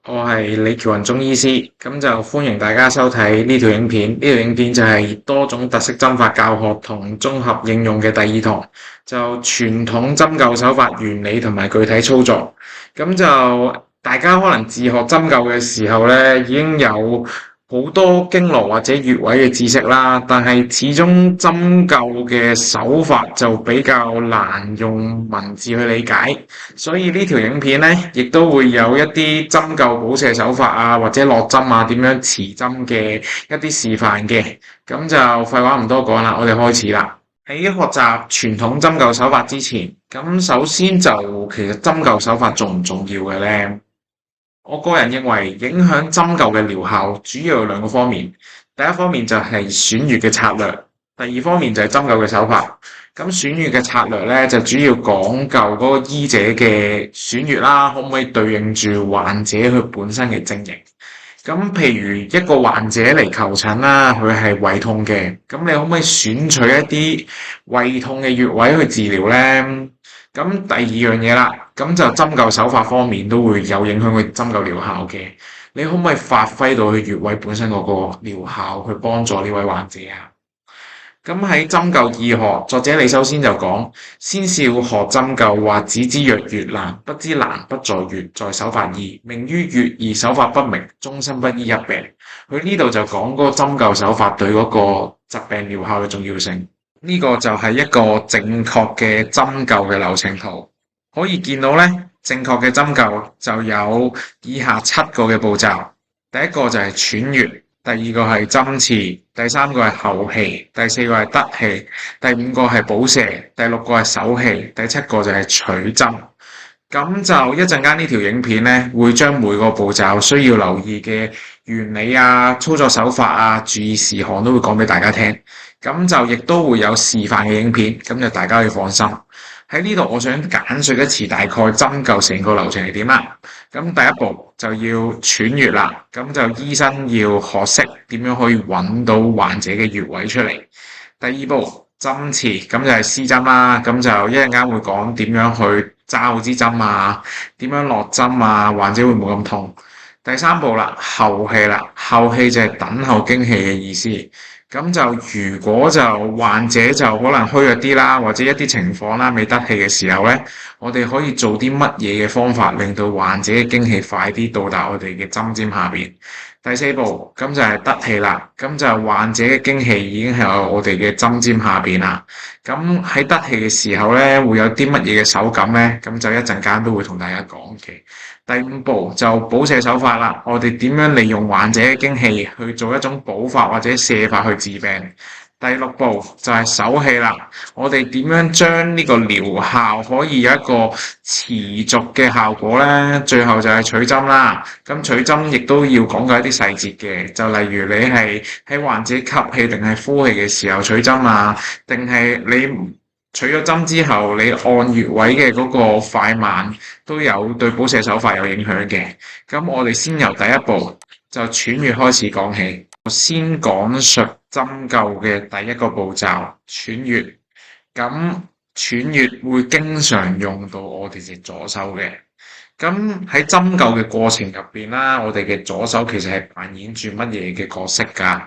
我係李喬雲中醫師，咁就歡迎大家收睇呢條影片。呢條影片就係多種特色針法教學同綜合應用嘅第二堂，就傳統針灸手法原理同埋具體操作。咁就大家可能自學針灸嘅時候咧，已經有好多經絡或者穴位嘅知識啦，但係始終針灸嘅手法就比較難用文字去理解。所以呢條影片咧，亦都會有一啲針灸補瀉手法啊，或者落針啊，點樣持針嘅一啲示範嘅。咁就廢話唔多講啦，我哋開始啦。喺學習傳統針灸手法之前，咁首先就其實針灸手法重唔重要嘅咧？我個人認為影響針灸嘅療效主要有兩個方面。第一方面就係選穴嘅策略，第二方面就係針灸嘅手法。咁選穴嘅策略咧，就主要講究嗰個醫者嘅選穴啦，可唔可以對應住患者佢本身嘅症型。咁譬如一個患者嚟求診啦，佢係胃痛嘅，咁你可唔可以選取一啲胃痛嘅穴位去治療咧？咁第二樣嘢啦，咁就針灸手法方面都會有影響佢針灸療效嘅。你可唔可以發揮到佢穴位本身嗰個療效，去幫助呢位患者啊？咁喺針灸易學，作者李修仙就講：先少學針灸，或只知若穴難，不知難不在穴，在手法易。明於穴而手法不明，終身不醫一病。佢呢度就講嗰個針灸手法對嗰個疾病療效嘅重要性。呢個就係一個正確嘅針灸嘅流程圖，可以見到咧，正確嘅針灸就有以下7個嘅步驟。第一個就係喘穴，第二個係針刺，第三個係後氣，第四個係得氣，第五個係補瀉，第六個係手氣，第7個就係取針。咁就一陣間呢條影片咧，會將每個步驟需要留意嘅原理啊、操作手法啊、注意事項都會講俾大家聽。咁就亦都會有示範嘅影片，咁就大家要放心。喺呢度我想簡述一次大概針灸成個流程係點啦。咁第一步就要喘穴啦，咁就醫生要學識點樣可以揾到患者嘅穴位出嚟。第二步針刺，咁就係施針啦，咁就一陣間會講點樣去揸好支針啊，點樣落針啊，患者會冇咁痛。第三步啦，後氣啦，後氣就係等候經氣嘅意思。咁就如果就患者就可能虛弱啲啦，或者一啲情況啦未得氣嘅時候咧，我哋可以做啲乜嘢嘅方法令到患者嘅經氣快啲到達我哋嘅針尖下邊。第四步咁就係得氣啦，咁就患者嘅經氣已經係我哋嘅針尖下邊啦。咁喺得氣嘅時候咧，會有啲乜嘢嘅手感咧？咁就一陣間都會同大家講嘅。第五步就補瀉手法啦，我哋點樣利用患者嘅經氣去做一種補法或者瀉法去治病。第六步就係手氣啦，我哋點樣將呢個療效可以有一個持續嘅效果咧？最後就係取針啦，咁取針亦都要講究一啲細節嘅，就例如你係喺患者吸氣定係呼氣嘅時候取針啊，定係你取咗針之後，你按穴位嘅嗰個快慢都有對補瀉手法有影響嘅。咁我哋先由第一步就喘穴開始講起。我先講述針灸嘅第一個步驟喘穴。咁喘穴會經常用到我哋隻左手嘅。咁喺針灸嘅過程入邊啦，我哋嘅左手其實係扮演住乜嘢嘅角色㗎？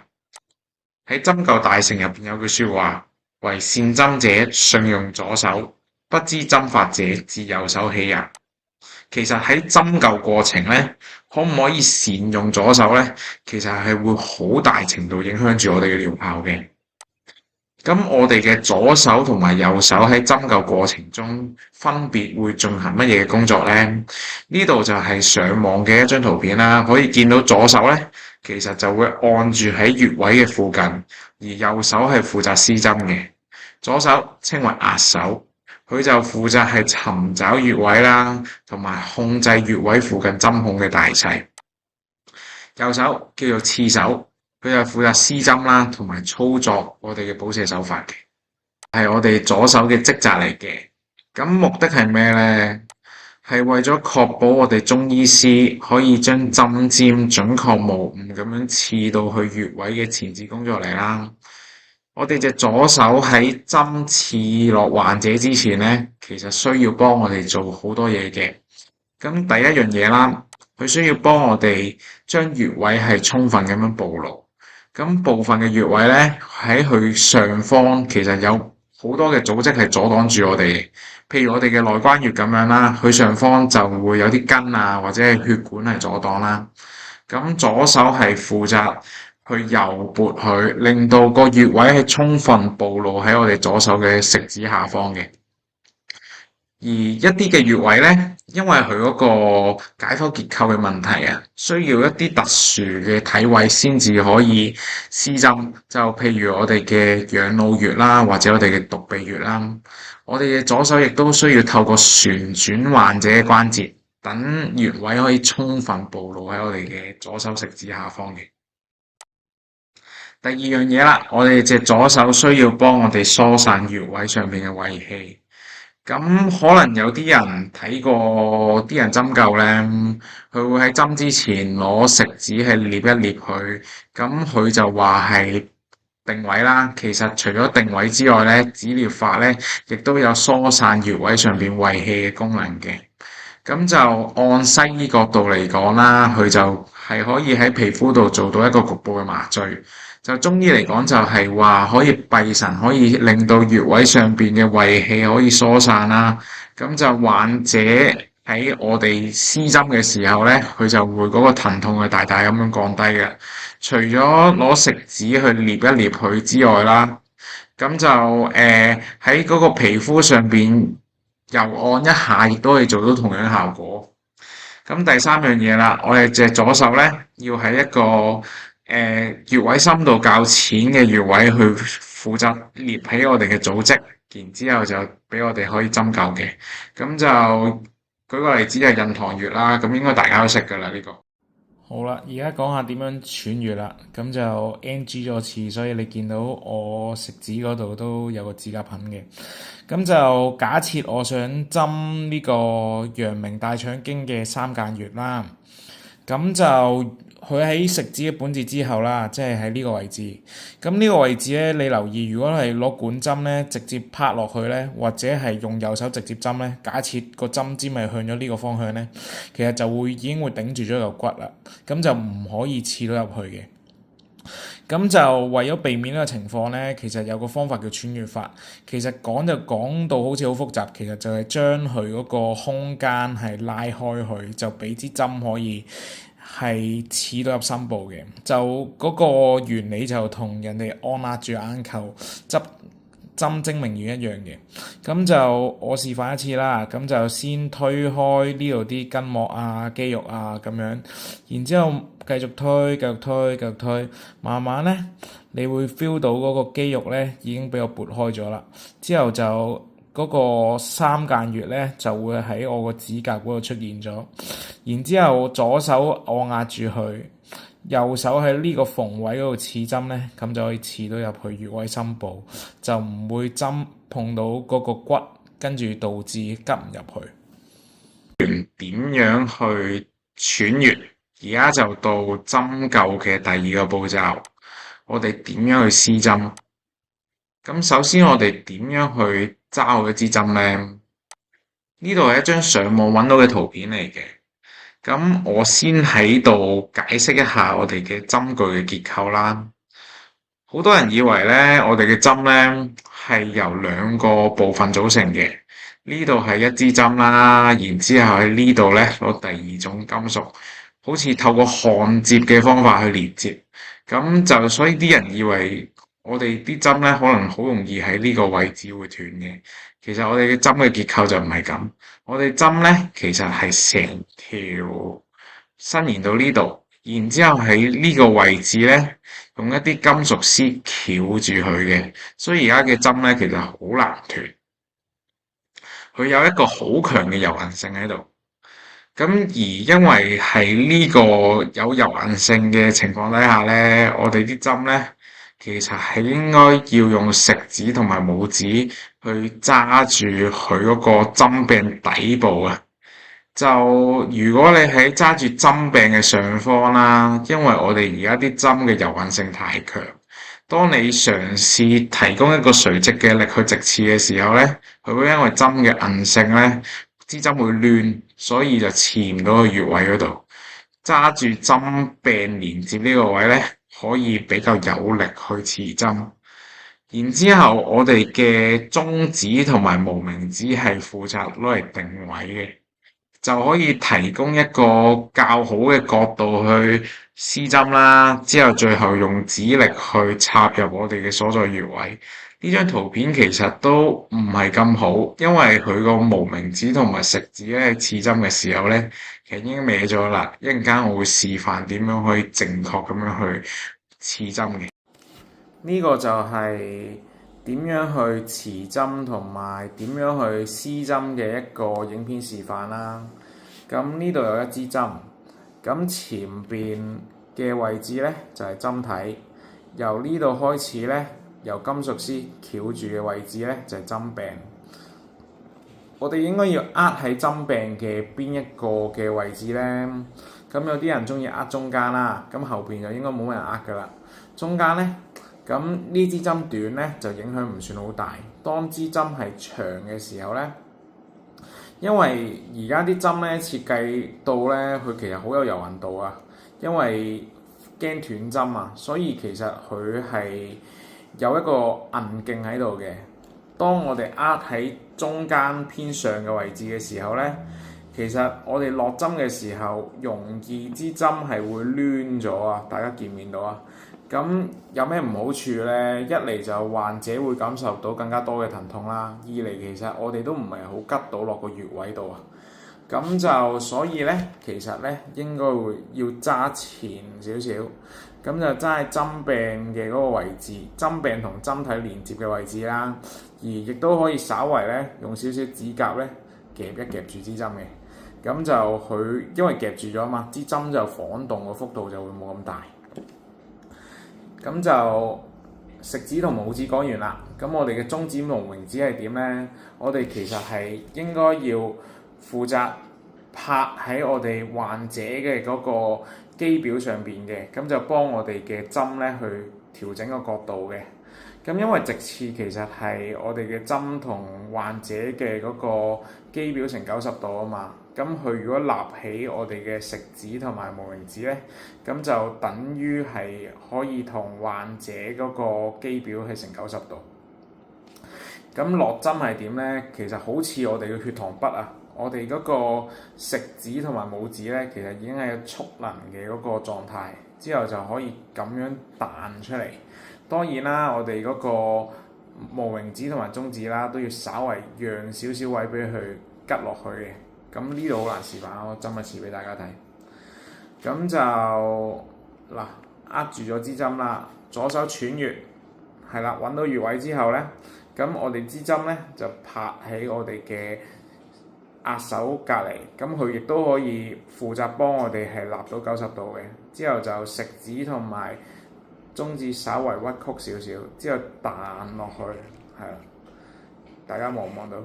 喺針灸大成入邊有句説話：為善針者，信用左手；不知針法者，自右手起也。其實喺針灸過程咧，可唔可以善用左手咧？其實係會好大程度影響住我哋嘅療效嘅。咁我哋嘅左手同埋右手喺針灸過程中分別會進行乜嘢嘅工作咧？呢度就係上網嘅一張圖片啦，可以見到左手咧，其實就會按住喺穴位嘅附近，而右手係負責施針嘅。左手稱為壓手。佢就負責係尋找穴位啦，同埋控制穴位附近針孔嘅大細。右手叫做刺手，佢就負責施針啦，同埋操作我哋嘅補瀉手法嘅，係我哋左手嘅職責嚟嘅。咁目的係咩呢？係為咗確保我哋中醫師可以將針尖準確無誤咁樣刺到去穴位嘅前置工作嚟啦。我哋隻左手喺針刺落患者之前咧，其實需要幫我哋做好多嘢嘅。咁第一樣嘢啦，佢需要幫我哋將穴位係充分咁樣暴露。咁部分嘅穴位咧喺佢上方，其實有好多嘅組織係阻擋住我哋，譬如我哋嘅內關穴咁樣啦，佢上方就會有啲筋啊或者係血管係阻擋啦。咁左手係負責去揉撥佢，令到個穴位係充分暴露喺我哋左手嘅食指下方嘅。而一啲嘅穴位咧，因為佢嗰個解剖結構嘅問題啊，需要一啲特殊嘅體位先至可以施針。就譬如我哋嘅養腦穴啦，或者我哋嘅獨臂穴啦，我哋嘅左手亦都需要透過旋轉患者嘅關節，等穴位可以充分暴露喺我哋嘅左手食指下方嘅。第二樣嘢啦，我哋隻左手需要幫我哋疏散穴位上面嘅胃氣。咁可能有啲人睇過啲人針灸咧，佢會喺針之前攞食指係捏一捏佢，咁佢就話係定位啦。其實除咗定位之外咧，指療法咧亦都有疏散穴位上邊胃氣嘅功能嘅。咁就按西醫角度嚟講啦，佢就係可以喺皮膚度做到一個局部嘅麻醉。就中醫嚟講就係話可以閉神，可以令到穴位上邊嘅胃氣可以疏散啦。咁就患者喺我哋施針嘅時候咧，佢就會嗰個疼痛係大大咁樣降低嘅。除咗攞食指去捏一捏佢之外啦，咁就喺嗰個皮膚上邊揉按一下，亦都可以做到同樣效果。咁第三樣嘢啦，我哋隻左手咧要喺一個穴位深度較淺嘅穴位去負責捏起我哋嘅組織，然之後就俾我哋可以針灸嘅。咁就舉個例子係印堂穴啦，咁應該大家都識㗎啦呢個。好啦，而家講下點樣喘穴啦。咁就 NG 咗次，所以你見到我食指嗰度都有個指甲痕嘅。咁就假設我想針呢個陽明大腸經嘅三間穴啦。咁就佢喺食指嘅本節之後啦，即係喺呢個位置。咁呢個位置咧，你留意，如果係攞管針咧，直接拍落去咧，或者係用右手直接針咧，假設個針尖係向咗呢個方向咧，其實就已經會頂住咗嚿骨啦，咁就唔可以刺到入去嘅。咁就為咗避免呢個情況咧，其實有個方法叫喘穴法。其實講就講到好似好複雜，其實就係將佢嗰個空間係拉開佢，就俾支針可以係刺到入心部嘅。就嗰個原理就同人哋按壓住眼球執針精明穴一樣嘅。咁就我示範一次啦。咁就先推開呢度啲筋膜啊、肌肉啊咁樣，然之後繼續推、繼續推、繼續推，慢慢咧，你會 feel 到嗰個肌肉咧已經俾我撥開咗啦。之後就嗰個三間穴咧就會喺我個指甲嗰度出現咗。然之後左手按壓住佢，右手喺呢個縫位嗰度刺針咧，咁就可以刺到入去穴位心部，就唔會針碰到嗰個骨，跟住導致吉唔入去。點樣去喘穴？而家就到針灸嘅第二個步驟，我哋點樣去施針？咁首先我哋點樣去揸好一支針呢？呢度係一張上網揾到嘅圖片嚟嘅。咁我先喺度解釋一下我哋嘅針具嘅結構啦。好多人以為咧，我哋嘅針咧係由兩個部分組成嘅。呢度係一支針啦，然之後喺呢度咧攞第二種金屬，好似透過焊接嘅方法去連接。咁就所以啲人以為我哋啲針咧可能好容易喺呢個位置會斷嘅。其實我哋嘅針嘅結構就唔係咁。我哋針咧其實係成條伸延到呢度，然之後喺呢個位置咧，用一啲金屬絲翹住佢嘅，所以而家嘅針咧其實好難斷。佢有一個好強嘅柔韌性喺度。咁而因為喺呢個有柔韌性嘅情況底下咧，我哋啲針咧其實係應該要用食指同埋拇指去揸住佢嗰個針柄底部啊。就如果你喺揸住針柄嘅上方啦，因為我哋而家啲針嘅柔韌性太強，當你嘗試提供一個垂直嘅力去直刺嘅時候咧，佢會因為針嘅韌性咧，支針會亂，所以就刺唔到個穴位嗰度。揸住針柄連接呢個位咧，可以比較有力去持針。然之後，我哋嘅中指同埋無名指係負責攞嚟定位嘅，就可以提供一個較好嘅角度去施針啦。之後最後用指力去插入我哋嘅所在穴位。呢張圖片其實都唔係咁好，因為佢個無名指同埋食指咧刺針嘅時候咧，其實已經歪咗啦。一陣間我會示範點樣可以正確咁樣去刺針嘅。呢個就係點樣去持針同埋點樣去施針嘅一個影片示範啦。咁呢度有一支針，咁前邊嘅位置咧就係針體，由呢度開始咧，由金屬絲翹住嘅位置咧就係針柄。我哋應該要握喺針柄嘅邊一個嘅位置咧？咁有啲人中意握中間啦，咁後邊就應該冇乜人握噶啦。中間咧，咁呢支針短咧就影響唔算好大。當支針係長嘅時候咧，因為而家啲針咧設計到咧，佢其實好有柔韌度啊，因為驚斷針啊，所以其實佢係有一個韌勁喺度嘅。當我哋握喺中間偏上嘅位置嘅時候咧，其實我哋落針嘅時候，容易支針係會攣咗啊！大家見唔見到啊？咁有咩唔好處咧？一嚟就患者會感受到更加多嘅疼痛啦，二嚟其實我哋都唔係好拮到落個穴位度啊。咁就所以咧，其實咧應該會要揸前少少，咁就揸喺針柄嘅嗰個位置，針柄同針體連接嘅位置啦。而亦都可以稍為咧用少少指甲咧夾一夾住支針嘅，咁就佢因為夾住咗嘛，支針就晃動個幅度就會冇咁大。咁就食指同拇指講完啦，咁我哋嘅中指無名指係點咧？我哋其實係應該要負責拍喺我哋患者嘅嗰個肌表上邊嘅，咁就幫我哋嘅針咧去調整個角度嘅。咁因為直刺其實係我哋嘅針同患者嘅嗰個肌表成90度啊嘛，咁佢如果立起我哋嘅食指同埋無名指咧，咁就等於係可以同患者嗰個肌表係成90度。咁落針係點咧？其實好似我哋嘅血糖筆啊，我哋嗰個食指同埋拇指咧，其實已經係有蓄能嘅嗰個狀態，之後就可以咁樣彈出嚟。當然啦，我哋嗰個無名指同埋中指啦，都要稍為讓少少位俾佢拮落去嘅。咁呢度好難示範，我針一次俾大家睇。咁就嗱，握住咗支針啦，左手穿穴，係啦，揾到穴位之後咧，咁我哋支針咧就拍喺我哋嘅額手隔離，咁佢亦都可以負責幫我哋係立到90度嘅。之後就食指同埋中指稍為屈曲少少，之後彈落去，係啦，大家望唔望到？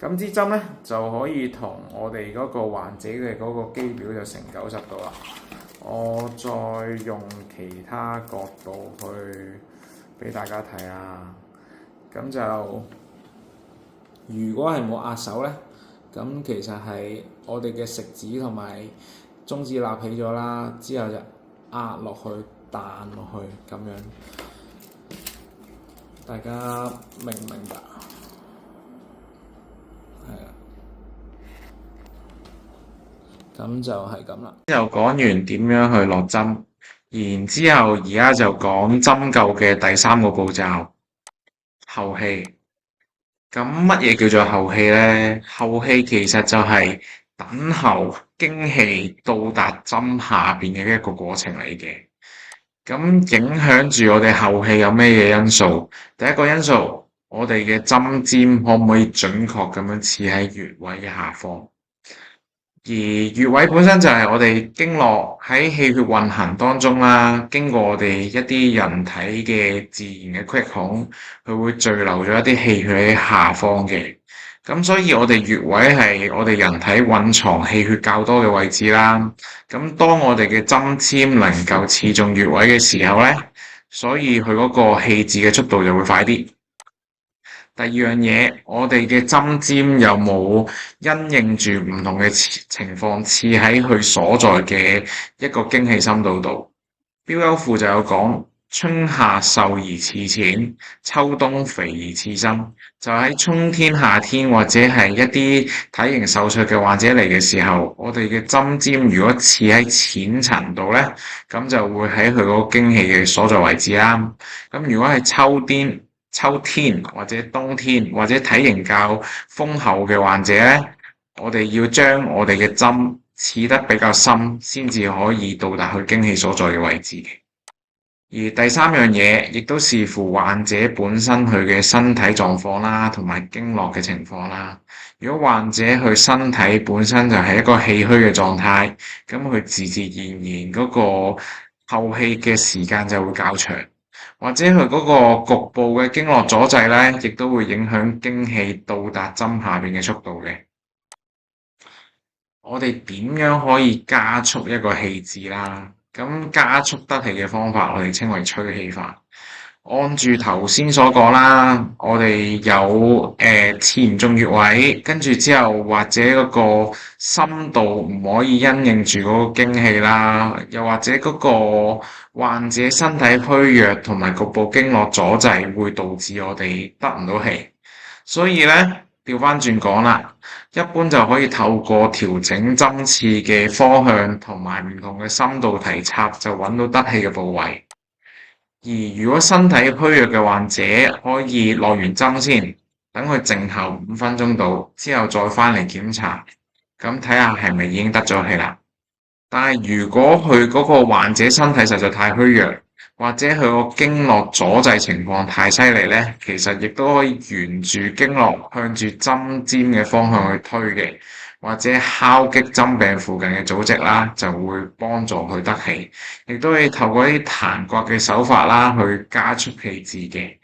咁支針咧就可以同我哋嗰個患者嘅嗰個肌表就成90度啦。我再用其他角度去俾大家睇啊。咁就如果係冇握手咧，咁其實係我哋嘅食指同埋中指立起咗啦，之後就壓落去。彈落去咁樣，大家明唔明白？係啊，咁就係咁啦。又講完點樣去落針，然之後而家就講針灸嘅第3個步驟，後氣。咁乜嘢叫做後氣咧？後氣其實就係等候經氣到達針下邊嘅一個過程嚟嘅。咁影響住我哋後氣有咩嘢因素？第一個因素，我哋嘅針尖可唔可以準確咁樣刺喺穴位嘅下方？而穴位本身就係我哋經絡喺氣血運行當中啦，經過我哋一啲人體嘅自然嘅隙孔，佢會聚留咗一啲氣血喺下方嘅。咁所以我哋穴位係我哋人體蘊藏氣血較多嘅位置啦。咁當我哋嘅針尖能夠刺中穴位嘅時候咧，所以佢嗰個氣滯嘅速度就會快啲。第二樣嘢，我哋嘅針尖有冇因應住唔同嘅情況，刺喺佢所在嘅一個經氣深度度。標優庫就有講，春夏瘦而刺淺，秋冬肥而刺深。就喺春天、夏天或者係一啲體型瘦削嘅患者嚟嘅時候，我哋嘅針尖如果刺喺淺層度咧，咁就會喺佢嗰個經氣嘅所在位置啦。咁如果係秋天或者冬天或者體型較豐厚嘅患者咧，我哋要將我哋嘅針刺得比較深，先至可以到達佢經氣所在嘅位置嘅。而第三樣嘢，亦都視乎患者本身佢嘅身體狀況啦，同埋經絡嘅情況啦。如果患者佢身體本身就係一個氣虛嘅狀態，咁佢自自然然嗰個透氣嘅時間就會較長，或者佢嗰個局部嘅經絡阻滯咧，亦都會影響經氣到達針下邊嘅速度嘅。我哋點樣可以加速一個氣滯啦？咁加速得氣嘅方法，我哋稱為吹氣法。按住頭先所講啦，我哋有刺唔中穴位，跟住之後或者嗰個深度唔可以因應住嗰個經氣啦，又或者嗰個患者身體虛弱同埋局部經絡阻滯，會導致我哋得唔到氣。所以咧，調翻轉講啦，一般就可以透過調整針刺嘅方向同埋唔同嘅深度提插，就揾到得氣嘅部位。而如果身體虛弱嘅患者，可以落完針先，等佢靜候5分鐘到，之後再翻嚟檢查，咁睇下係咪已經得咗氣啦。但係如果佢嗰個患者身體實在太虛弱，或者佢個經絡阻滯情況太犀利咧，其實亦都可以沿住經絡向住針尖嘅方向去推嘅，或者敲擊針柄附近嘅組織啦，就會幫助佢得氣。亦都可以透過啲彈刮嘅手法啦，去加速氣滯嘅。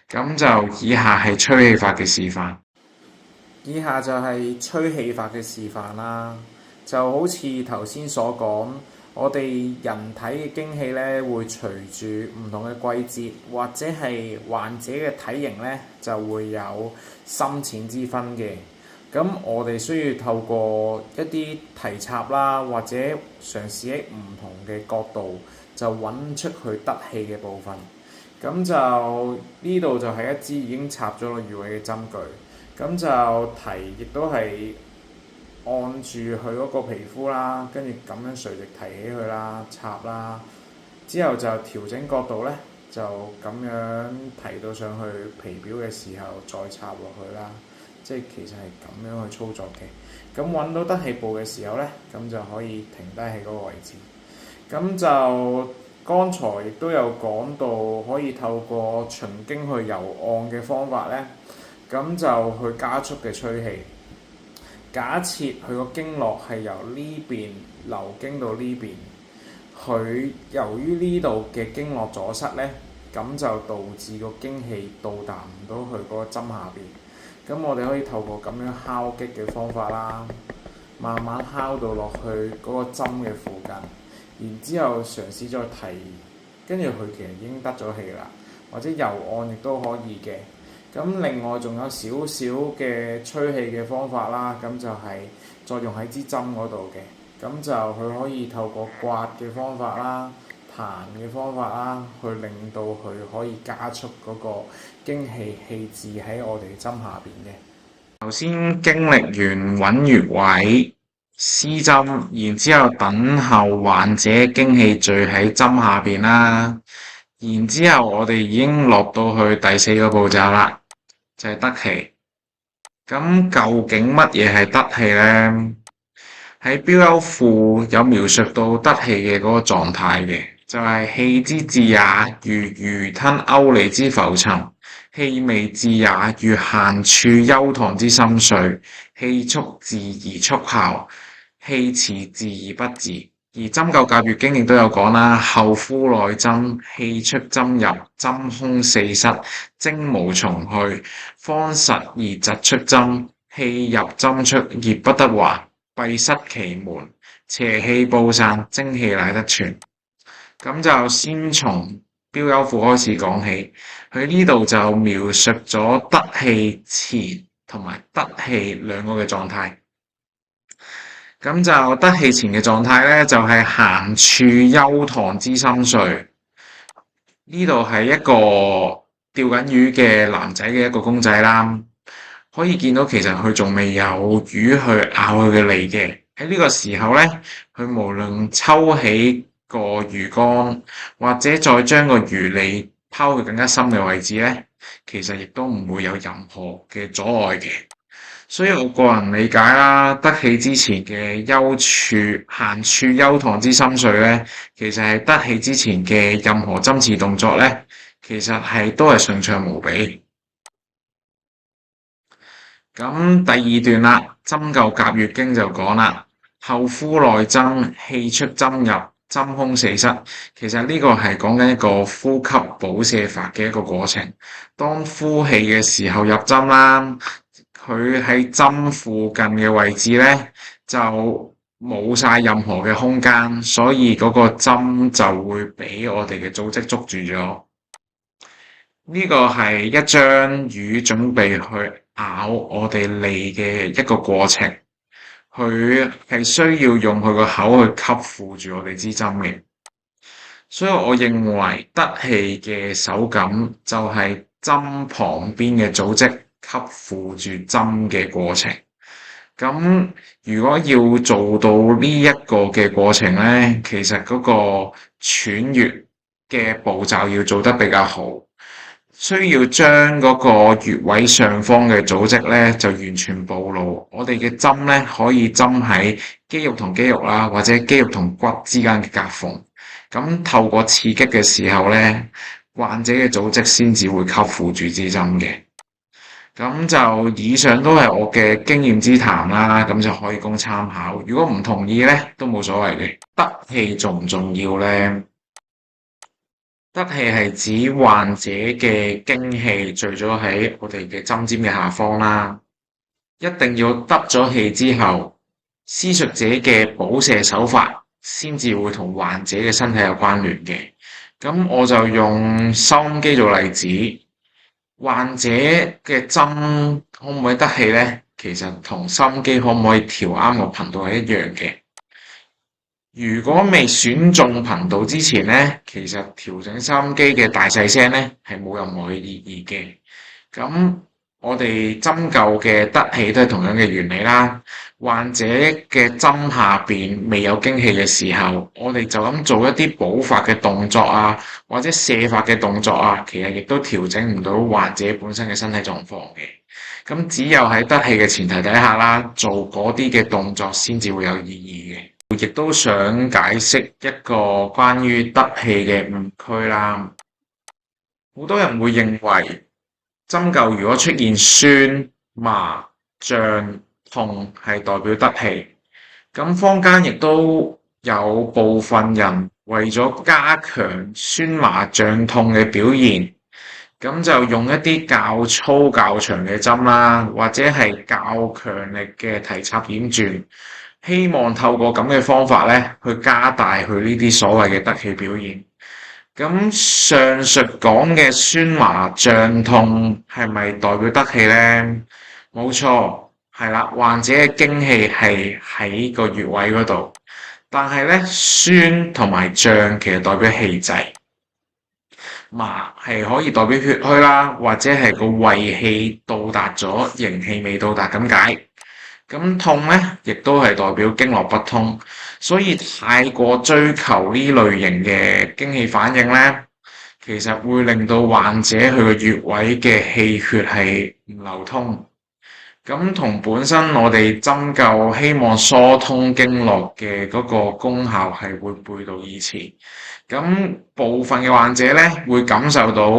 咁就以下係吹氣法嘅示範。以下就係吹氣法嘅示範啦。就好似頭先所講，我哋人體嘅經氣咧，會隨住唔同嘅季節或者係患者嘅體型咧，就會有深淺之分嘅。咁我哋需要透過一啲提插啦，或者嘗試喺唔同嘅角度，就揾出佢得氣嘅部分。咁就呢度就係一支已經插咗落穴位嘅針具。咁就提亦都係按住佢嗰個皮膚啦，跟住咁樣垂直提起佢啦，插啦，之後就調整角度咧，就咁樣提到上去皮表嘅時候，再插落去啦。即係其實係咁樣去操作嘅。咁揾到得氣部嘅時候咧，咁就可以停低喺嗰個位置。咁就剛才亦都有講到，可以透過循經去游按嘅方法咧，咁就去加速嘅吹氣。假設佢個經絡係由呢邊流經到呢邊，佢由於呢度嘅經絡阻塞咧，咁就導致個經氣到達唔到去嗰個針下邊。咁我哋可以透過咁樣敲擊嘅方法啦，慢慢敲到落去嗰個針嘅附近，然之後嘗試再提，跟住佢其實已經得咗氣啦，或者游按亦都可以嘅。咁另外仲有少少嘅吹氣嘅方法啦，咁就係再用喺支針嗰度嘅。咁就佢可以透過刮嘅方法啦、彈嘅方法啦，去令到佢可以加速嗰個經氣氣滯喺我哋針下邊嘅。頭先經歷完揾穴位、施針，然之後等候患者經氣聚喺針下邊啦。然之後我哋已經落到去第4個步驟啦，就係得氣。咁究竟乜嘢係得氣呢？喺標優庫有描述到得氣嘅嗰個狀態嘅，就係氣之至也，如魚吞鈎離之浮沉；氣未至也，如閒處幽塘之深水；氣速至而速效，氣遲至而不至。而針灸甲乙經亦都有講啦，後敷內針，氣出針入，針空四失，精無從去，方實而疾出針，氣入針出而不得還，閉塞其門，邪氣布散，精氣乃得存。咁就先從標標休庫開始講起，佢呢度就描述咗得氣前同埋得氣兩個嘅狀態。咁就得氣前嘅狀態咧，就係閒處幽塘之心碎。呢度係一個釣緊魚嘅男仔嘅一個公仔啦，可以見到其實佢仲未有魚去咬佢嘅脷嘅。喺呢個時候咧，佢無論抽起個魚竿，或者再將個魚脷拋去更加深嘅位置咧，其實亦都唔會有任何嘅阻礙嘅。所以我個人理解啦，得氣之前嘅閒處幽塘之心碎咧，其實係得氣之前嘅任何針詞動作咧，其實都係順暢無比。咁第二段啦，針灸甲乙經就講啦，後敷內針，氣出針入，針空四失。其實呢個係講緊一個呼吸補瀉法嘅一個過程。當呼氣嘅時候入針啦，佢喺針附近嘅位置咧就冇晒任何嘅空間，所以嗰個針就會俾我哋嘅組織捉住咗。呢個係一張魚準備去咬我哋脷嘅一個過程，佢係需要用佢個口去吸附住我哋支針嘅。所以我認為得氣嘅手感就係針旁邊嘅組織吸附住針嘅過程。咁如果要做到呢一個嘅過程咧，其實嗰個喘穴嘅步驟要做得比較好，需要將嗰個穴位上方嘅組織咧就完全暴露。我哋嘅針咧可以針喺肌肉同肌肉啦，或者肌肉同骨之間嘅夾縫。咁透過刺激嘅時候咧，患者嘅組織先至會吸附住支針嘅。咁就以上都係我嘅經驗之談啦，咁就可以供參考。如果唔同意咧，都冇所謂嘅。得氣重唔重要咧？得氣係指患者嘅經氣聚咗喺我哋嘅針尖嘅下方啦，一定要得咗氣之後，施術者嘅補瀉手法先至會同患者嘅身體有關聯嘅。咁我就用收音機做例子。患者嘅針可唔可以得氣咧？其實同收音機可唔可以調啱個頻道係一樣嘅。如果未選中頻道之前咧，其實調整收音機嘅大細聲咧係冇任何嘅意義嘅。咁我哋針灸嘅得氣都係同樣嘅原理啦。患者嘅針下邊未有經氣嘅時候，我哋就咁做一啲補發嘅動作啊，或者瀉發嘅動作啊，其實亦都調整唔到患者本身嘅身體狀況嘅。咁只有喺得氣嘅前提底下啦，做嗰啲嘅動作先至會有意義嘅。亦都想解釋一個關於得氣嘅誤區啦。好多人會認為針灸如果出現酸、麻、脹、痛係代表得氣，咁坊間亦都有部分人為咗加強酸麻脹痛嘅表現，咁就用一啲較粗較長嘅針啦，或者係較強力嘅提插點鑽，希望透過咁嘅方法咧，去加大佢呢啲所謂嘅得氣表現。咁上述講嘅酸麻脹痛係咪代表得氣咧？冇錯，係啦，患者嘅經氣係喺個穴位嗰度，但係咧酸同埋脹其實代表氣滯，麻係可以代表血虛啦，或者係個胃氣到達咗，營氣未到達咁解。咁痛咧，亦都係代表經絡不通，所以太過追求呢類型嘅經氣反應咧，其實會令到患者佢個穴位嘅氣血係唔流通。咁同本身我哋針灸希望疏通經絡嘅嗰個功效係會背道而馳。咁部分嘅患者咧會感受到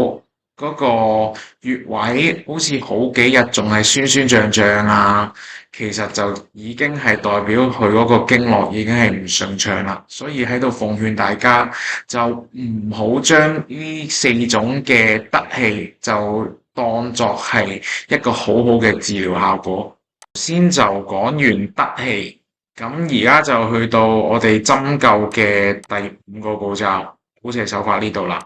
嗰個穴位好似好幾日仲係酸酸脹脹啊，其實就已經係代表佢嗰個經絡已經係唔順暢啦。所以喺度奉勸大家就唔好將呢四種嘅得氣就當作係一個好好嘅治療效果。先就講完得氣，咁而家就去到我哋針灸嘅第5個步驟，補瀉手法呢度啦。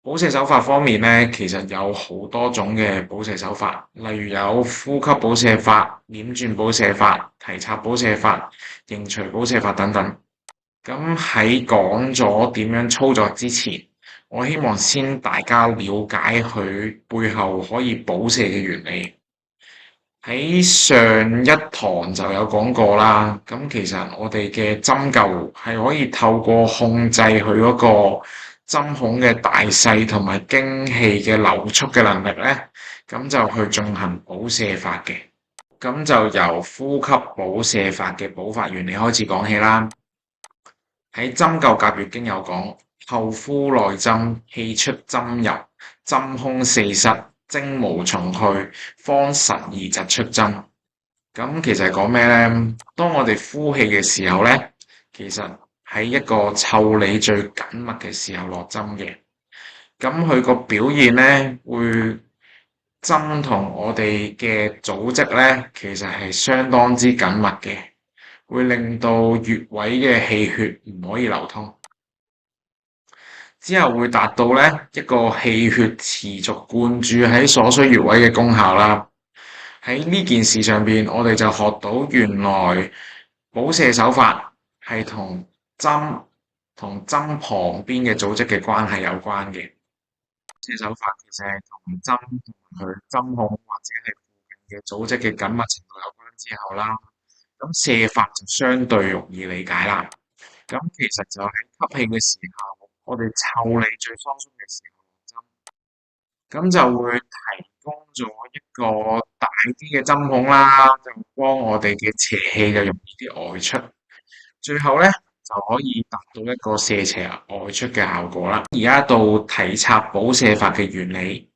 補瀉手法方面咧，其實有好多種嘅補瀉手法，例如有呼吸補瀉法、點轉補瀉法、提插補瀉法、形錘補瀉法等等。咁喺講咗點樣操作之前，我希望先大家了解佢背後可以補瀉嘅原理。喺上一堂就有講過啦，咁其實我哋嘅針灸係可以透過控制佢嗰個針孔嘅大細同埋經氣嘅流速嘅能力咧，咁就去進行補瀉法嘅。咁就由呼吸補瀉法嘅補法原理開始講起啦。喺針灸甲乙經有講，後呼內針，氣出針入，針空四失，精無從去，方實而疾出針。咁其實係講咩咧？當我哋呼氣嘅時候咧，其實喺一個腠理最緊密嘅時候落針嘅。咁佢個表現咧，會針同我哋嘅組織咧，其實係相當之緊密嘅，會令到穴位嘅氣血唔可以流通。之後會達到咧一個氣血持續灌注喺所需穴位嘅功效啦。喺呢件事上邊，我哋就學到原來補瀉手法係同針旁邊嘅組織嘅關係有關嘅。補瀉手法其實係同針同佢針孔或者係附近嘅組織嘅緊密程度有關之後啦，咁瀉法就相對容易理解啦。咁其實就喺吸氣嘅時候，我哋腠理最疏鬆嘅時候落針，咁就會提供咗一個大啲嘅針孔啦，就幫我哋嘅邪氣就容易啲外出，最後咧就可以達到一個瀉邪外出嘅效果啦。而家到提插補瀉法嘅原理，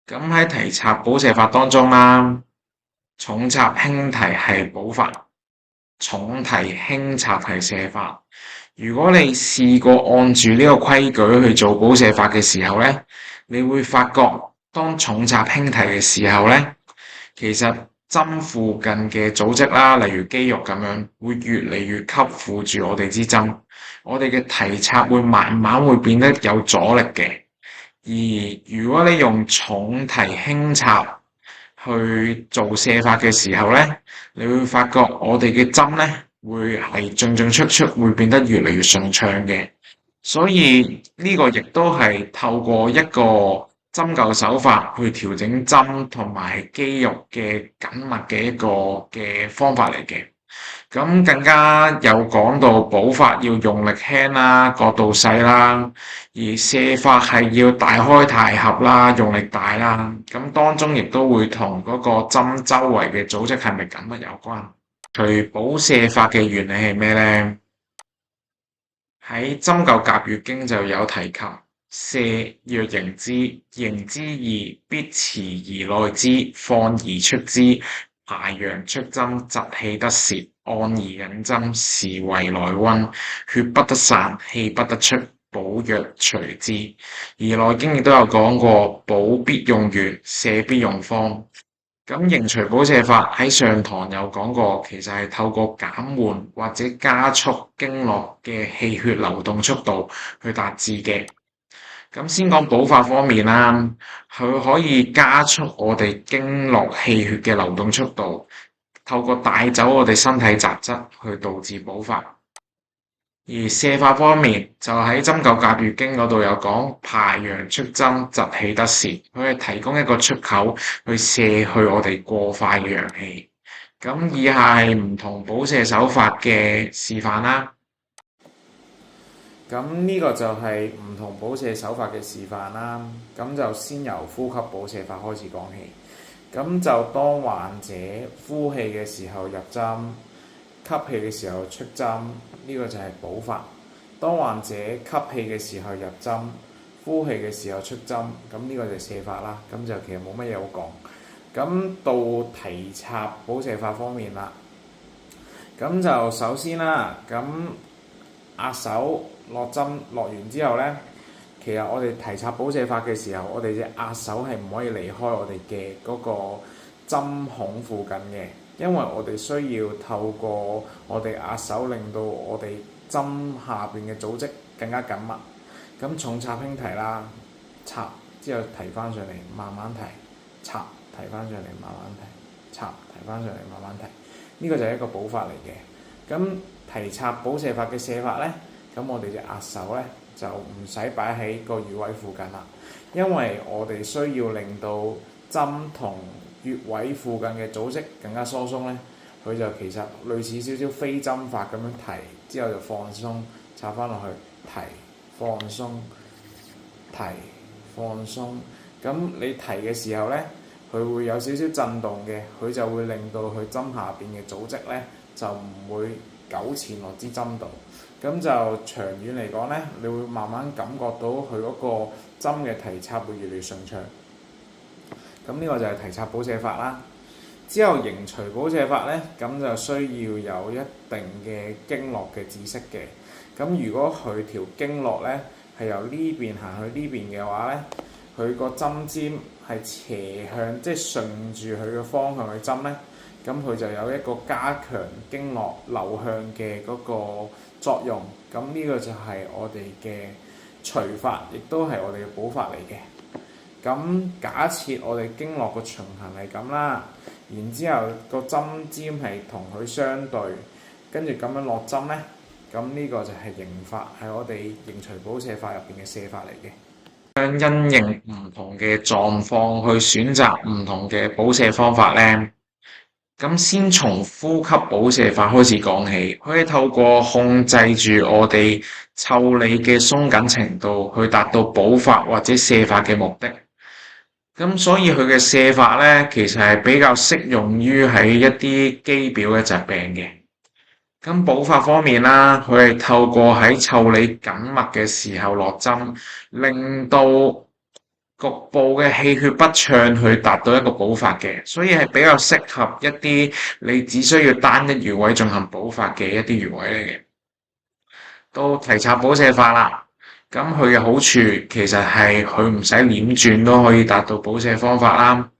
咁喺提插補瀉法當中啦，重插輕提係補法，重提輕插係瀉法。如果你試過按住呢個規矩去做補瀉法嘅時候咧，你會發覺當重插輕提嘅時候咧，其實針附近嘅組織啦，例如肌肉咁樣，會越嚟越吸附住我哋支針，我哋嘅提插會慢慢會變得有阻力嘅。而如果你用重提輕插去做瀉法嘅時候咧，你會發覺我哋嘅針咧會係進進出出，會變得越嚟越順暢嘅。所以呢個亦都係透過一個針灸手法去調整針同埋肌肉嘅緊密嘅一個嘅方法嚟嘅。咁更加有講到補法要用力輕啦，角度細啦，而瀉法係要大開大合啦，用力大啦。咁當中亦都會同嗰個針周圍嘅組織係咪緊密有關。除補瀉法嘅原理係咩咧？喺針灸甲乙經就有提及，瀉若迎之，迎之宜必持而內之，放而出之，排陽出針，疾氣得泄，按而引針，時為內溫，血不得散，氣不得出，補若隨之。而內經亦都有講過，補必用穴，瀉必用方。咁形錘補瀉法喺上堂有講過，其實係透過減緩或者加速經絡嘅氣血流動速度去達至嘅。咁先講補法方面啦，佢可以加速我哋經絡氣血嘅流動速度，透過帶走我哋身體雜質去導致補發。而瀉法方面，就喺針灸甲乙經嗰度有講，排陽出針，疾氣得泄，佢係提供一個出口去瀉去我哋過快嘅陽氣。咁以下係唔同補瀉手法嘅示範啦。咁呢個就係唔同補瀉手法嘅示範啦。咁就先由呼吸補瀉法開始講起。咁就當患者呼氣嘅時候入針，吸氣嘅時候出針，呢個就係補法。當患者吸氣嘅時候入針，呼氣嘅時候出針，咁呢個就係瀉法啦。咁就其實冇乜嘢好講。咁到提插補瀉法方面啦，咁就首先啦，咁壓手落針落完之後呢，其實我哋提插補瀉法嘅時候，我哋隻壓手係唔可以離開我哋嘅嗰個針孔附近嘅，因為我哋需要透過我哋壓手令到我哋針下邊嘅組織更加緊密。咁重插輕提啦，插之後提翻上嚟，慢慢提，插提翻上嚟，慢慢提，插提翻上嚟，慢慢提。呢個就係一個補法嚟嘅。咁提插補射法嘅射法呢，咁我哋隻壓手呢，就唔使擺喺個穴位附近啦，因為我哋需要令到針同穴位附近嘅組織更加疏鬆呢，佢就其實類似少少飛針法咁樣提，之後就放鬆，插翻落去，提，放鬆，提，放鬆。咁你提嘅時候呢，佢會有少少震動嘅，佢就會令到佢針下邊嘅組織呢，就唔會糾纏落支針度。咁就長遠嚟講呢，你會慢慢感覺到佢嗰個針嘅提插會越嚟越順暢。咁呢個就係提插補射法啦。之後迎捶補射法呢，咁就需要有一定嘅經絡嘅知識嘅。咁如果佢條經絡呢係由呢邊行去呢邊嘅話呢，佢個針尖係斜向，即係順住佢嘅方向去針呢，咁佢就有一個加強經絡流向嘅嗰個作用。咁呢個就係我哋嘅捶法，亦都係我哋嘅補法嚟嘅。咁假設我哋經絡個循行係咁啦，然之後個針尖係同佢相對，跟住咁樣落針呢，咁呢個就係迎法，係我哋迎捶補射法入邊嘅射法嚟嘅。因應唔同嘅狀況去選擇唔同嘅補射方法呢。咁先從呼吸補射法開始講起，可以透過控制住我哋腠理嘅鬆緊程度，去達到補法或者射法嘅目的。咁所以佢嘅射法呢，其實係比較適用於喺一啲肌表嘅疾病嘅。咁補法方面啦，佢係透過喺腠理緊密嘅時候落針，令到局部嘅氣血不暢，去達到一個補法嘅，所以係比較適合一啲你只需要單一穴位進行補法嘅一啲穴位嚟嘅。到提插補射法啦，咁佢嘅好處其實係佢唔使輾轉都可以達到補射方法啦，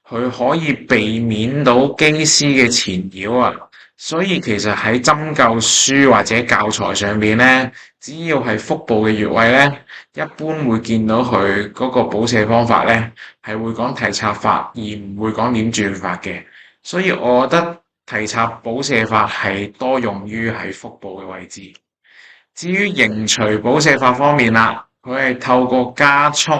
佢可以避免到機師嘅纏繞啊。所以其實喺針灸書或者教材上邊咧，只要係腹部嘅穴位咧，一般會見到佢嗰個補射方法咧，係會講提插法，而唔會講輾轉法嘅。所以我覺得提插補射法係多用於喺腹部嘅位置。至於迎捶補射法方面啦，佢係透過加速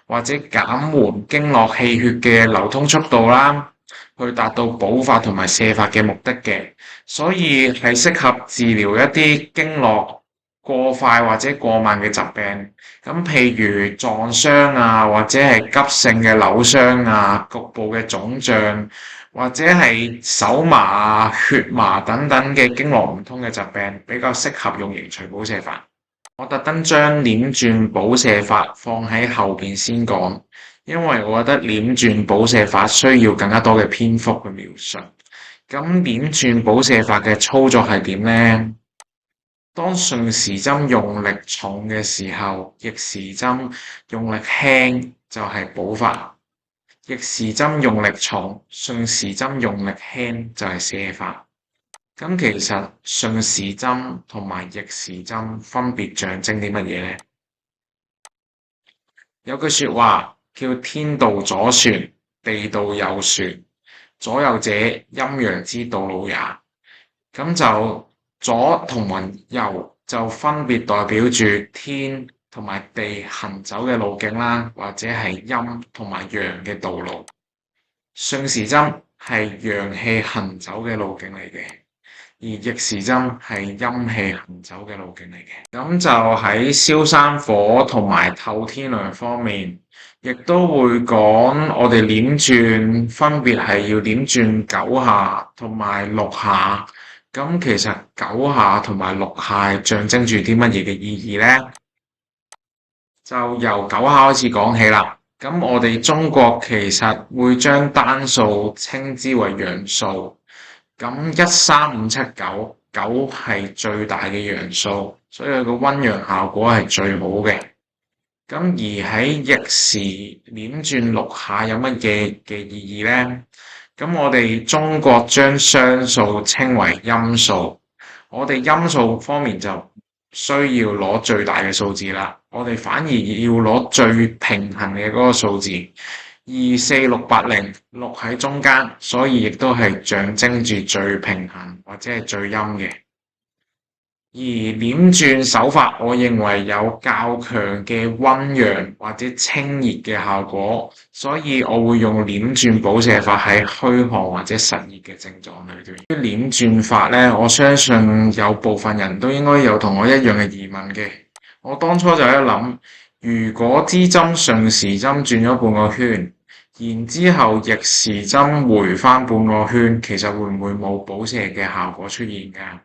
或者減緩經絡氣血嘅流通速度啦，去達到補法同埋射法嘅目的嘅，所以係適合治療一啲經絡過快或者過慢嘅疾病。咁譬如撞傷啊，或者係急性嘅扭傷啊，局部嘅腫脹，或者係手麻啊、血麻等等嘅經絡唔通嘅疾病，比較適合用迎捶補射法。我特登將輾轉補射法放喺後邊先講，因為我覺得輾轉補射法需要更加多嘅篇幅去描述。咁輾轉補射法嘅操作係點呢？當順時針用力重嘅時候，逆時針用力輕就係補法；逆時針用力重，順時針用力輕就係射法。咁其實順時針同埋逆時針分別象徵啲乜嘢呢？有句說話叫天道左旋，地道右旋，左右者陰陽之道路也。咁就左同埋右就分別代表住天同埋地行走嘅路徑啦，或者係陰同埋陽嘅道路。順時針係陽氣行走嘅路徑嚟嘅，而逆時針係陰氣行走嘅路徑嚟嘅。咁就喺燒山火同埋透天涼方面，亦都會講我哋輾轉分別係要輾轉9下同埋6下。咁其實9下同埋6下象徵住啲乜嘢嘅意義呢？就由9下開始講起啦。咁我哋中國其實會將單數稱之為陽數。咁1、3、5、7、9，9係最大嘅陽數，所以佢個溫陽效果係最好嘅。咁而喺逆時輾轉6下有乜嘢嘅意義呢？咁我哋中國將雙數稱為陰數，我哋陰數方面就需要攞最大嘅數字啦，我哋反而要攞最平衡嘅嗰個數字。24680，6喺中間，所以亦都係象徵住最平衡或者係最陰嘅。而點轉手法，我認為有較強嘅溫陽或者清熱嘅效果，所以我會用點轉補瀉法喺虛寒或者實熱嘅症狀裏邊。點轉法呢，我相信有部分人都應該有同我一樣嘅疑問嘅。我當初就喺度諗，如果支針順時針轉咗半個圈，然之後逆時針回返半個圈，其實會唔會冇補瀉嘅效果出現㗎？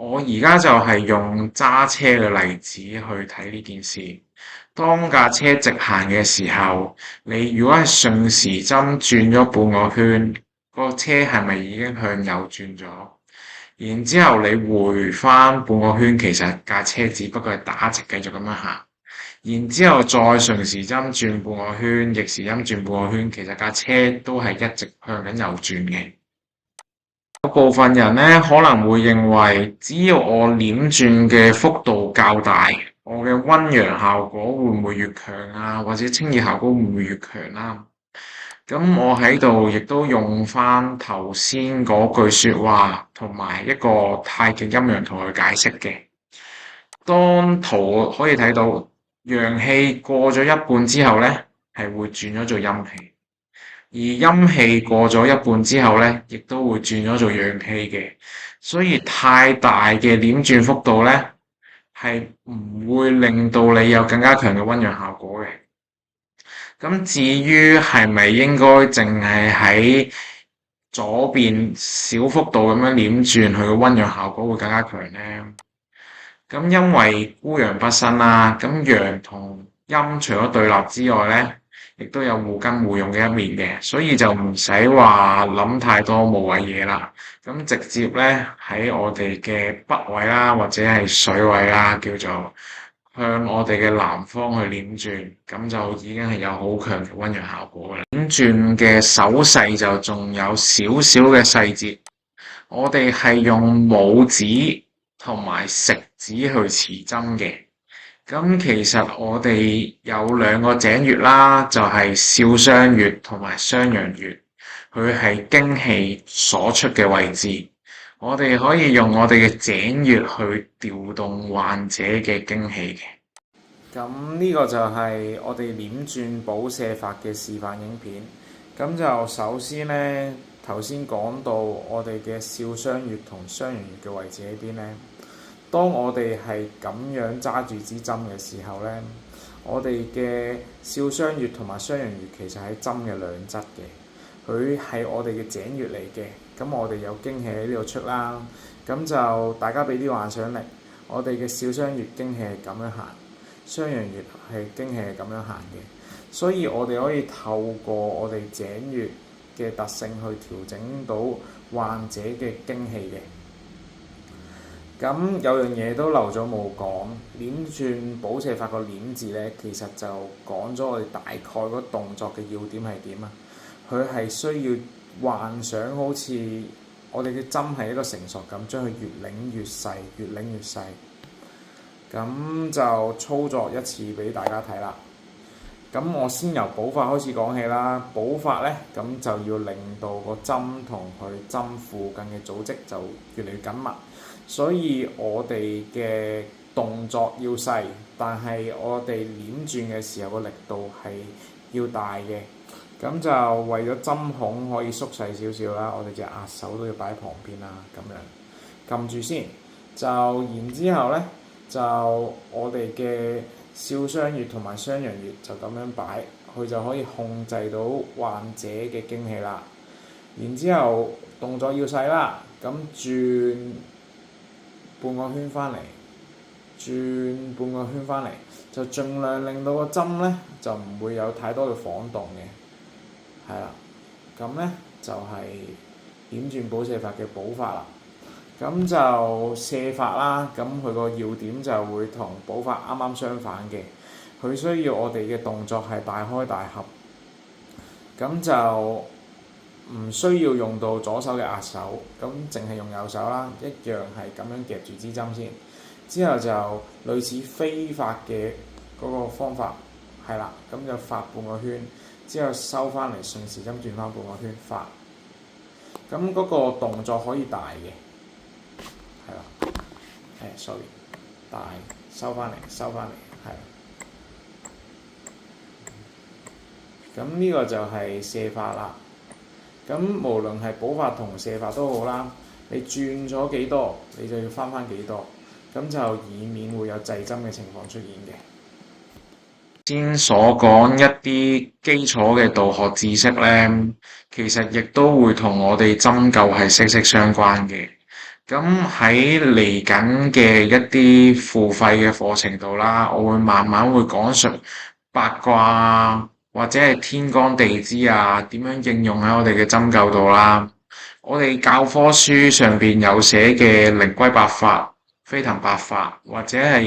我而家就係用揸車嘅例子去睇呢件事。當架車直行嘅時候，你如果係順時針轉咗半個圈，個車係咪已經向右轉咗？然之後你回返半個圈，其實架車只不過係打直繼續咁樣行。然之後再順時針轉半個圈，逆時針轉半個圈，其實架車都係一直向緊右轉嘅。有部分人呢可能會認為，只要我點轉嘅幅度較大，我嘅溫陽效果會唔會越強啊？或者清熱效果會唔會越強啊？咁我喺度亦都用翻頭先嗰句說話，同埋一個太極陰陽圖去解釋嘅。當圖可以睇到，陽氣過咗一半之後呢，係會轉咗做陰氣。而陰氣過咗一半之後咧，亦都會轉咗做陽氣嘅，所以太大嘅點轉幅度咧，係唔會令到你有更加強嘅溫陽效果嘅。咁至於係咪應該淨係喺左邊小幅度咁樣點轉，佢嘅溫陽效果會更加強咧？咁因為孤陽不生啦，咁陽同陰除咗對立之外咧，亦都有互根互用嘅一面嘅，所以就唔使話諗太多無謂嘢啦。咁直接咧喺我哋嘅北位啦，或者係水位啦，叫做向我哋嘅南方去點轉，咁就已經係有好強嘅溫陽效果啦。點轉嘅手勢就仲有少少嘅細節，我哋係用拇指同埋食指去持針嘅。咁其實我哋有兩個井穴啦，就係少商穴同埋商陽穴，佢係經氣所出嘅位置。我哋可以用我哋嘅井穴去調動患者嘅經氣嘅。咁呢個就係我哋點轉補瀉法嘅示範影片。咁就首先呢，頭先講到我哋嘅少商穴同商陽穴嘅位置喺邊呢？當我哋係咁樣揸住支針嘅時候呢，我哋嘅少商穴同埋商陽穴其實係針嘅兩側嘅，佢係我哋嘅井穴嚟嘅。咁我哋有經氣喺呢度出啦，咁就大家俾啲幻想力，我哋嘅少商穴經氣係咁樣行，商陽穴係經氣係咁樣行嘅，所以我哋可以透過我哋井穴嘅特性去調整到患者嘅經氣嘅。咁有樣嘢都漏咗冇講，點轉補瀉法個點字呢，其實就講咗我哋大概嗰動作嘅要點係點啊。佢係需要幻想好似我哋嘅針係一個成熟咁，將佢越擰越細，越擰越細。咁就操作一次俾大家睇啦。咁我先由補法開始講起啦。補法呢，咁就要令到個針同佢針附近嘅組織就越嚟越緊密。所以我哋嘅動作要細，但係我哋點轉嘅時候個力度係要大嘅。咁就為咗針孔可以縮細少少啦，我哋隻壓手都要擺喺旁邊啦，咁樣撳住先。就然之後呢，就我哋嘅少商穴同埋商陽穴就咁樣擺，佢就可以控制到患者嘅經氣啦。然之後動作要細啦，咁轉半個圈翻嚟，轉半個圈翻嚟，就盡量令到個針咧就唔會有太多嘅晃動嘅，係啦。咁咧就係點轉補瀉法嘅補法啦。咁就瀉法啦，咁佢個要點就會同補法啱啱相反嘅，佢需要我哋嘅動作係大開大合，咁就唔需要用到左手嘅壓手，咁淨係用右手啦，一樣係咁樣夾住支針先。之後就類似飛髮嘅嗰個方法，係啦，咁就發半個圈，之後收翻嚟順時針轉翻半個圈發。咁嗰個動作可以大嘅，係啦，sorry， 大收翻嚟，係。咁呢個就係卸髮啦。咁無論係補髮同卸髮都好啦，你轉咗幾多，你就要翻幾多，咁就以免會有滯針嘅情況出現嘅。先所講一啲基礎嘅道學知識呢，其實亦都會同我哋針灸係息息相關嘅。咁喺嚟緊嘅一啲付費嘅課程度啦，我會慢慢會講述八卦或者係天干地支啊，點樣應用喺我哋嘅針灸度啦。我哋教科書上邊有寫嘅靈龜八法、飛騰八法或者係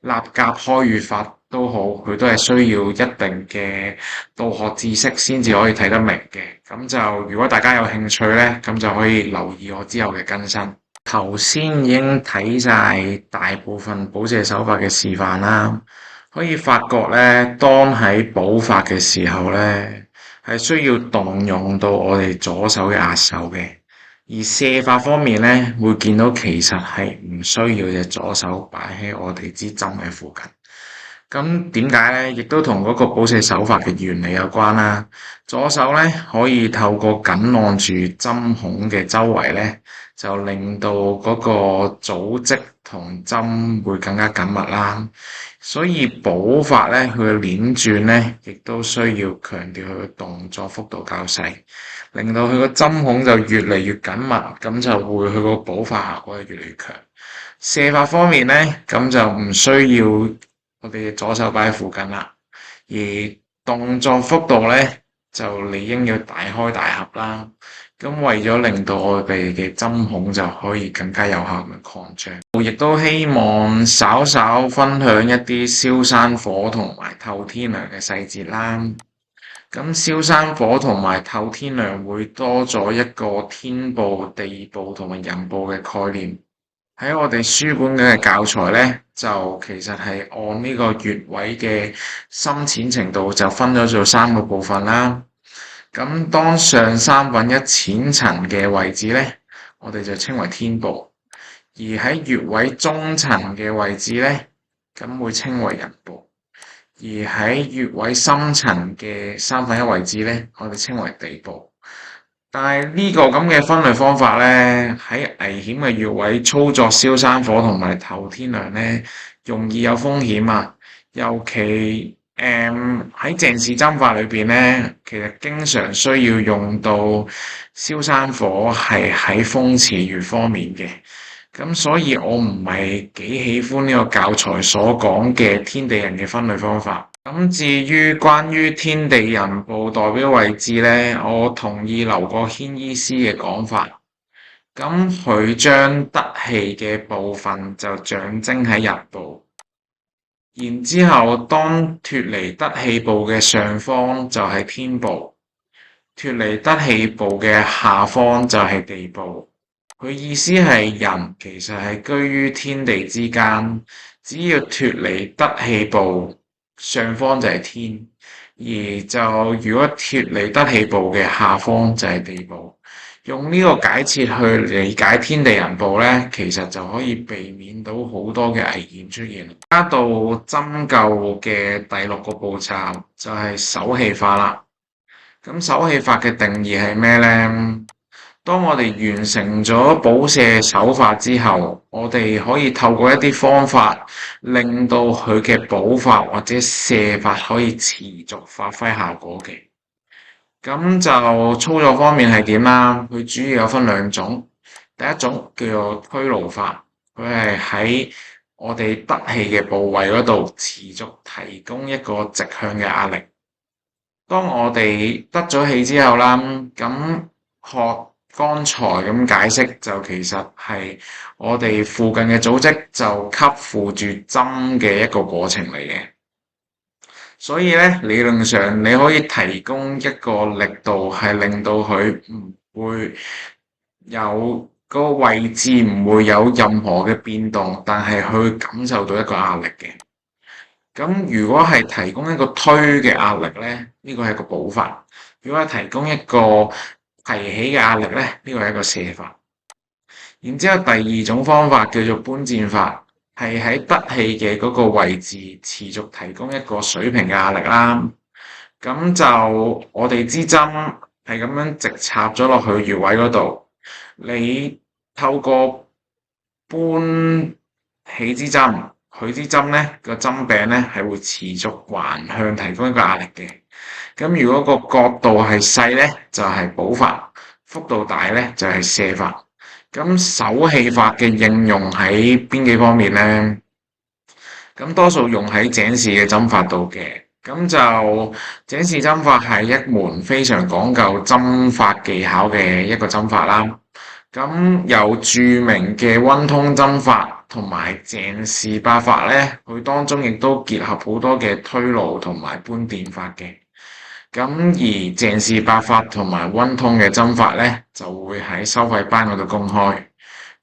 立甲開穴法都好，佢都係需要一定嘅道學知識先至可以睇得明嘅。咁就如果大家有興趣呢，咁就可以留意我之後嘅更新。頭先已經睇晒大部分補瀉手法嘅示範啦，可以發覺呢，當喺補發嘅時候呢，係需要動用到我哋左手嘅壓手嘅。而卸髮方面呢，會見到其實係唔需要隻左手擺喺我哋支針嘅附近。咁點解呢？亦都同嗰個補瀉手法嘅原理有關啦。左手呢，可以透過緊按住針孔嘅周圍呢，就令到嗰個組織同針會更加緊密啦。所以補法呢，佢嘅鏈轉呢，亦都需要強調佢嘅動作幅度較細，令到佢個針孔就越嚟越緊密，咁就會佢個補法效果越嚟越強。卸髮方面呢，咁就唔需要我哋左手擺喺附近啦，而動作幅度呢，就理應要大開大合啦。咁為咗令到我哋嘅針孔就可以更加有效咁擴張，我亦都希望稍稍分享一啲燒山火同埋透天梁嘅細節啦。咁燒山火同埋透天梁會多咗一個天部、地部同埋人部嘅概念。喺我哋書本嘅教材呢，就其實係按呢個穴位嘅深淺程度就分咗做3個部分啦。咁當上3分1淺層嘅位置呢，我哋就稱為天部；而喺穴位中層嘅位置呢，咁會稱為人部；而喺穴位深層嘅3分1位置呢，我哋稱為地部。但係呢個咁嘅分類方法呢，喺危險嘅穴位操作燒山火同埋透天梁呢，容易有風險啊！尤其喺鄭氏針法裏邊呢，其實經常需要用到燒山火係喺風池穴方面嘅。咁所以我唔係幾喜歡呢個教材所講嘅天地人嘅分類方法。咁至於關於天地人部代表位置呢，我同意劉國軒醫師嘅講法。咁佢將得氣嘅部分就象徵喺人部，然之後當脫離得氣部嘅上方就係天部，脫離得氣部嘅下方就係地部。佢意思係人其實係居於天地之間，只要脫離得氣部，上方就係天，而就如果脫離得氣部嘅下方就係地部。用呢個解設去理解天地人部呢，其實就可以避免到好多嘅危險出現。加到針灸嘅第6個步驟就係手氣法啦。咁手氣法嘅定義係咩呢？當我哋完成咗補瀉手法之後，我哋可以透過一啲方法，令到佢嘅補法或者瀉法可以持續發揮效果嘅。咁就操作方面係點啦？佢主要有分2種，第一種叫做推勞法，佢係喺我哋得氣嘅部位嗰度持續提供一個直向嘅壓力。當我哋得咗氣之後啦，咁學剛才咁解釋就其實係我哋附近嘅組織就吸附住針嘅一個過程嚟嘅，所以咧理論上你可以提供一個力度係令到佢唔會有個位置唔會有任何嘅變動，但係佢會感受到一個壓力嘅。咁如果係提供一個推嘅壓力咧，呢個係一個補法；如果係提供一個提起嘅壓力咧，呢個係一個瀉法。然之後第二種方法叫做搬箭法，係喺得氣嘅嗰個位置持續提供一個水平嘅壓力啦。咁就我哋支針係咁樣直插咗落去穴位嗰度，你透過搬起支針，佢支針咧個針柄咧係會持續橫向提供一個壓力嘅。咁如果個角度係細咧，就係補法；幅度大咧，就係瀉法。咁手氣法嘅應用喺邊幾方面咧？咁多數用喺井氏嘅針法度嘅。咁就井氏針法係一門非常講究針法技巧嘅一個針法啦。咁有著名嘅溫通針法同埋鄭氏八法咧，佢當中亦都結合好多嘅推路同埋搬電法嘅。咁而鄭氏八法同埋溫通嘅針法咧，就會喺收費班嗰度公開。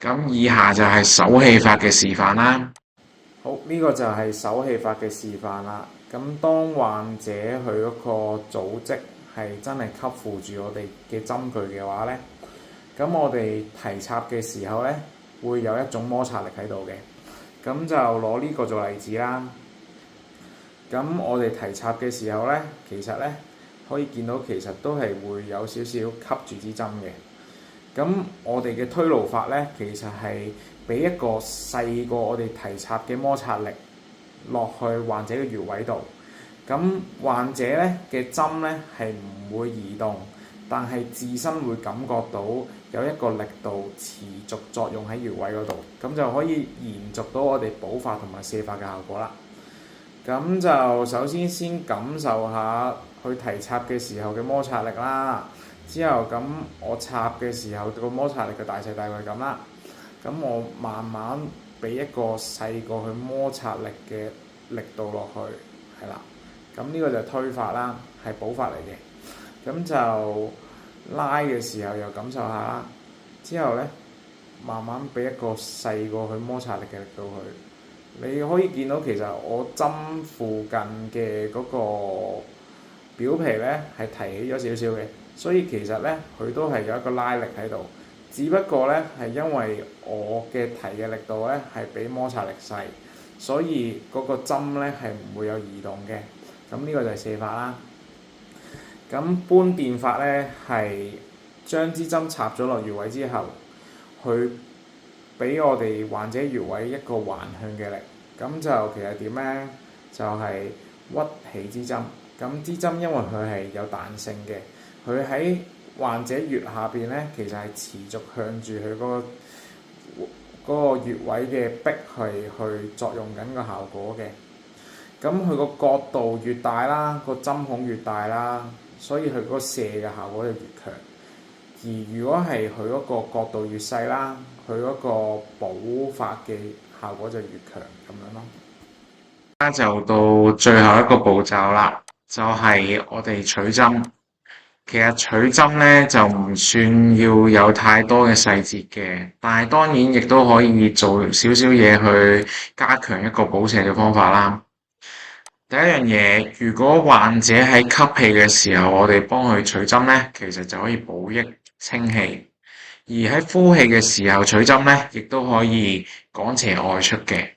咁以下就係手氣法嘅示範啦。好，呢個就係手氣法嘅示範啦。咁當患者佢嗰個組織係真係吸附住我哋嘅針具嘅話咧，咁我哋提插嘅時候咧，會有一種摩擦力喺度嘅。咁就攞呢個做例子啦。咁我哋提插嘅時候咧，其實咧可以見到其實都係會有少少吸住支針嘅。咁我哋嘅推路法咧，其實係俾一個細過我哋提插嘅摩擦力落去患者嘅穴位度。咁患者咧嘅針咧係唔會移動，但係自身會感覺到有一個力度持續作用喺穴位嗰度，咁就可以延續到我哋補法同埋瀉法嘅效果啦。咁就首先感受下去提插嘅時候嘅摩擦力啦。之後咁我插嘅時候個摩擦力嘅大細大概咁啦。咁我慢慢俾一個細過去摩擦力嘅力度落去，係啦。咁呢個就係推法啦，係補法嚟嘅。咁就拉嘅時候又感受下啦。之後咧慢慢俾一個細過去摩擦力嘅力度去。你可以見到其實我針附近嘅嗰個表皮咧係提起咗少少嘅。所以其實咧，佢都係有一個拉力喺度，只不過咧係因為我嘅提嘅力度咧係比摩擦力細，所以嗰個針咧係唔會有移動嘅。咁呢個就係瀉法啦。咁搬電法咧係將支針插咗落穴位之後，去俾我哋患者穴位一個橫向嘅力。咁就其實點咧？就係屈起支針。咁支針因為佢係有彈性嘅。佢喺患者穴下邊咧，其實係持續向住佢嗰個穴位嘅壁去作用緊個效果嘅。咁佢個角度越大啦，個針孔越大啦，所以佢嗰個瀉嘅效果就越強。而如果係佢嗰個角度越細啦，佢嗰個補法嘅效果就越強咁樣咯。而家就到最後一個步驟啦，就係我哋取針。其實取針咧就唔算要有太多嘅細節嘅，但係當然亦都可以做少少嘢去加強一個補瀉嘅方法啦。第一樣嘢，如果患者喺吸氣嘅時候，我哋幫佢取針咧，其實就可以補益清氣；而喺呼氣嘅時候取針咧，亦都可以趕邪外出嘅。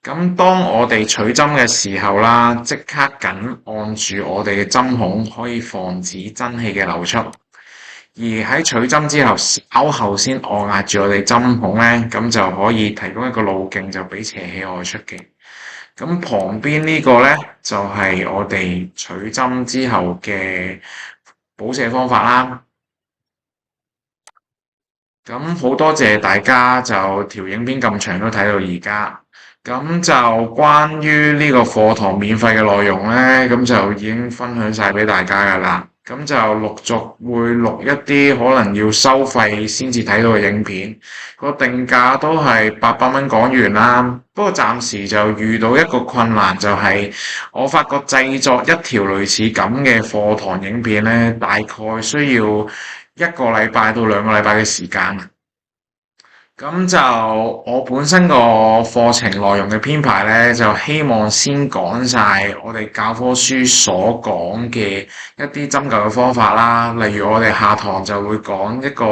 咁當我哋取針嘅時候啦，即刻緊按住我哋嘅針孔，可以防止真氣嘅流出。而喺取針之後，稍後先按壓住我哋針孔咧，咁就可以提供一個路徑，就俾邪氣外出嘅。咁旁邊呢個咧，就係我哋取針之後嘅補瀉方法啦。咁好多謝大家就條影片咁長都睇到而家。咁就關於呢個課堂免費嘅內容咧，咁就已經分享晒俾大家噶啦。咁就陸續會錄一啲可能要收費先至睇到嘅影片，個定價都係800蚊港元啦。不過暫時就遇到一個困難，就係我發覺製作一條類似咁嘅課堂影片咧，大概需要1個禮拜到2個禮拜嘅時間。咁就我本身個課程內容嘅編排呢，就希望先講晒我哋教科書所講嘅一啲針灸嘅方法啦。例如我哋下堂就會講一個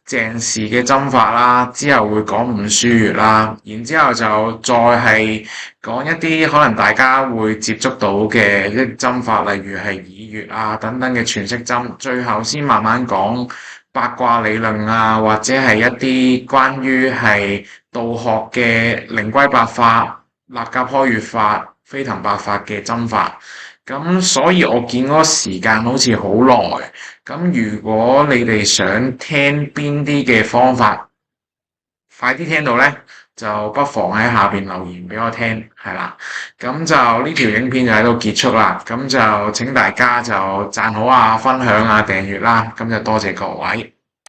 鄭氏嘅針法啦，之後會講五腧穴啦，然之後就再係講一啲可能大家會接觸到嘅一啲針法，例如係耳穴啊等等嘅全息針，最後先慢慢講八卦理論啊，或者係一啲關於係道學嘅靈龜八法、納甲開穴法、飛騰八法嘅針法。咁所以我見嗰個時間好似好耐。咁如果你哋想聽邊啲嘅方法，快啲聽到呢，就不妨喺下邊留言俾我聽，係啦。咁就呢條影片就喺度結束啦。咁就請大家就讚好啊、分享啊、訂閱啦。咁就多謝各位。